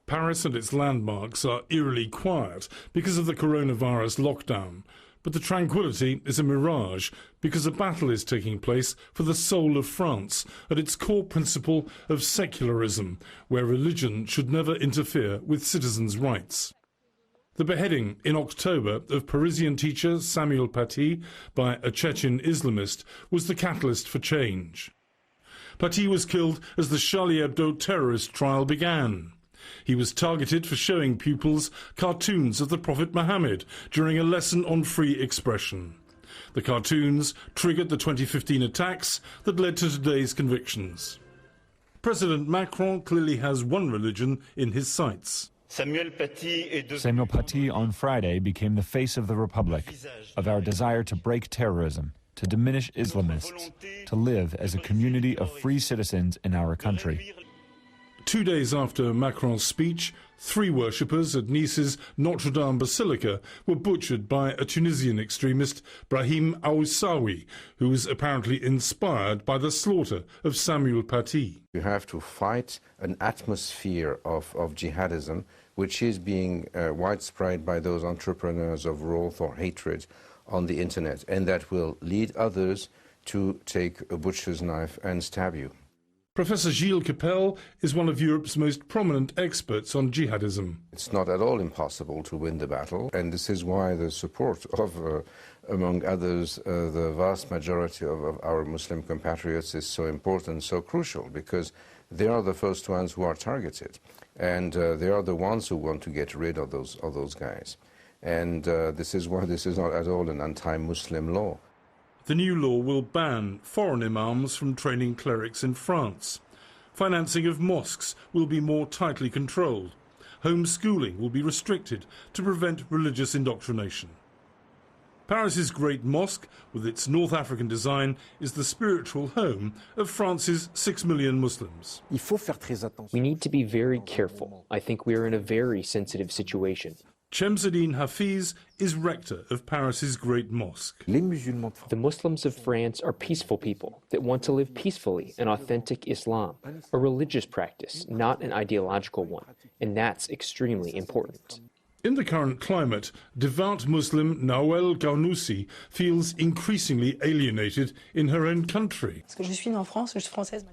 Paris and its landmarks are eerily quiet because of the coronavirus lockdown, but the tranquility is a mirage because a battle is taking place for the soul of France at its core principle of secularism, where religion should never interfere with citizens' rights. The beheading in October of Parisian teacher Samuel Paty by a Chechen Islamist was the catalyst for change. Paty was killed as the Charlie Hebdo terrorist trial began. He was targeted for showing pupils cartoons of the Prophet Muhammad during a lesson on free expression. The cartoons triggered the 2015 attacks that led to today's convictions. President Macron clearly has one religion in his sights. Samuel Paty on Friday became the face of the Republic, of our desire to break terrorism, to diminish Islamists, to live as a community of free citizens in our country. 2 days after Macron's speech, 3 worshippers at Nice's Notre Dame Basilica were butchered by a Tunisian extremist, Brahim Aoussaoui, who was apparently inspired by the slaughter of Samuel Paty. You have to fight an atmosphere of jihadism, which is being widespread by those entrepreneurs of wrath or hatred on the internet, and that will lead others to take a butcher's knife and stab you. Professor Gilles Kepel is one of Europe's most prominent experts on jihadism. It's not at all impossible to win the battle, and this is why the support of, among others, the vast majority of our Muslim compatriots is so important, so crucial, because they are the first ones who are targeted, and they are the ones who want to get rid of those guys. And this is why this is not at all an anti-Muslim law. The new law will ban foreign imams from training clerics in France. Financing of mosques will be more tightly controlled. Homeschooling will be restricted to prevent religious indoctrination. Paris's Great Mosque, with its North African design, is the spiritual home of France's 6 million Muslims. We need to be very careful. I think we are in a very sensitive situation. Chemseddine Hafiz is rector of Paris's Great Mosque. The Muslims of France are peaceful people that want to live peacefully in authentic Islam, a religious practice, not an ideological one, and that's extremely important. In the current climate, devout Muslim Nawel Ghounnoussi feels increasingly alienated in her own country.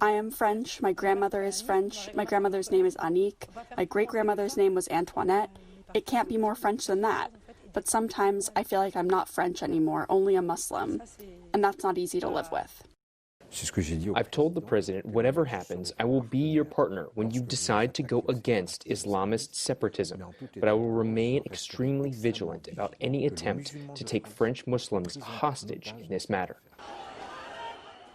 I am French. My grandmother is French. My grandmother's name is Annick. My great-grandmother's name was Antoinette. It can't be more French than that. But sometimes I feel like I'm not French anymore, only a Muslim. And that's not easy to live with. I've told the president, whatever happens, I will be your partner when you decide to go against Islamist separatism. But I will remain extremely vigilant about any attempt to take French Muslims hostage in this matter.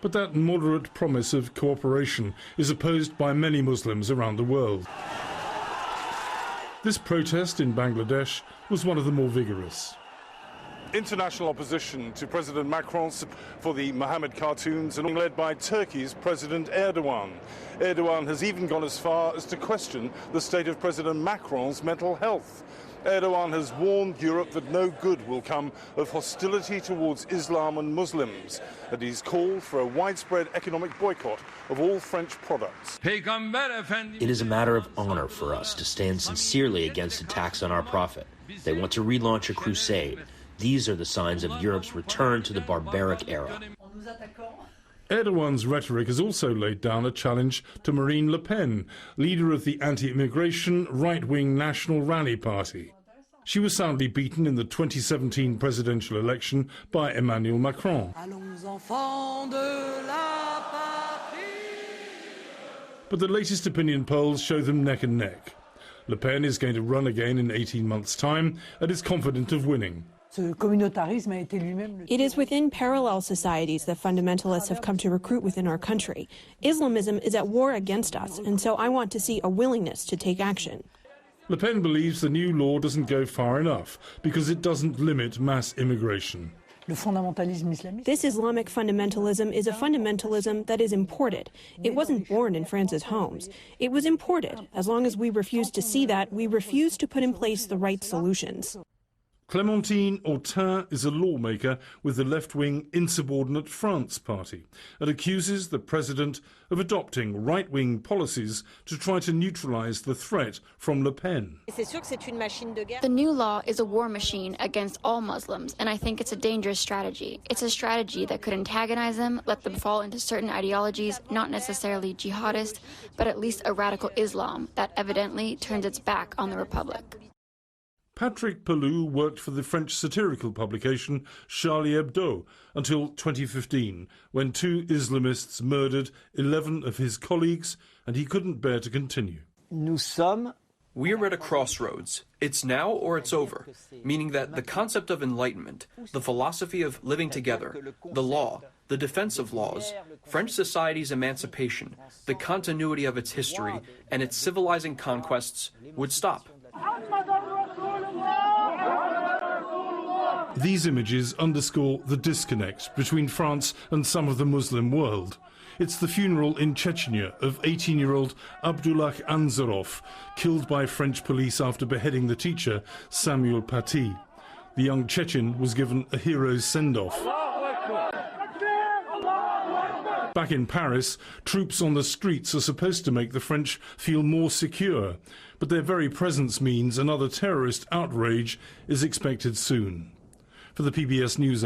But that moderate promise of cooperation is opposed by many Muslims around the world. This protest in Bangladesh was one of the more vigorous. International opposition to President Macron's for the Muhammad cartoons and led by Turkey's President Erdogan. Erdogan has even gone as far as to question the state of President Macron's mental health. Erdogan has warned Europe that no good will come of hostility towards Islam and Muslims, and he's called for a widespread economic boycott of all French products. It is a matter of honor for us to stand sincerely against attacks on our prophet. They want to relaunch a crusade. These are the signs of Europe's return to the barbaric era. Erdogan's rhetoric has also laid down a challenge to Marine Le Pen, leader of the anti-immigration right-wing National Rally Party. She was soundly beaten in the 2017 presidential election by Emmanuel Macron. But the latest opinion polls show them neck and neck. Le Pen is going to run again in 18 months' time and is confident of winning. It is within parallel societies that fundamentalists have come to recruit within our country. Islamism is at war against us, and so I want to see a willingness to take action. Le Pen believes the new law doesn't go far enough because it doesn't limit mass immigration. This Islamic fundamentalism is a fundamentalism that is imported. It wasn't born in France's homes. It was imported. As long as we refuse to see that, we refuse to put in place the right solutions. Clémentine Autain is a lawmaker with the left-wing Insubordinate France party and accuses the president of adopting right-wing policies to try to neutralize the threat from Le Pen. The new law is a war machine against all Muslims, and I think it's a dangerous strategy. It's a strategy that could antagonize them, let them fall into certain ideologies, not necessarily jihadist, but at least a radical Islam that evidently turns its back on the Republic. Patrick Pelloux worked for the French satirical publication Charlie Hebdo until 2015, when 2 Islamists murdered 11 of his colleagues, and he couldn't bear to continue. We're at a crossroads. It's now or it's over, meaning that the concept of enlightenment, the philosophy of living together, the law, the defense of laws, French society's emancipation, the continuity of its history, and its civilizing conquests would stop. These images underscore the disconnect between France and some of the Muslim world. It's the funeral in Chechnya of 18-year-old Abdullah Anzorov, killed by French police after beheading the teacher Samuel Paty. The young Chechen was given a hero's send-off. Back in Paris, troops on the streets are supposed to make the French feel more secure, but their very presence means another terrorist outrage is expected soon. For the PBS News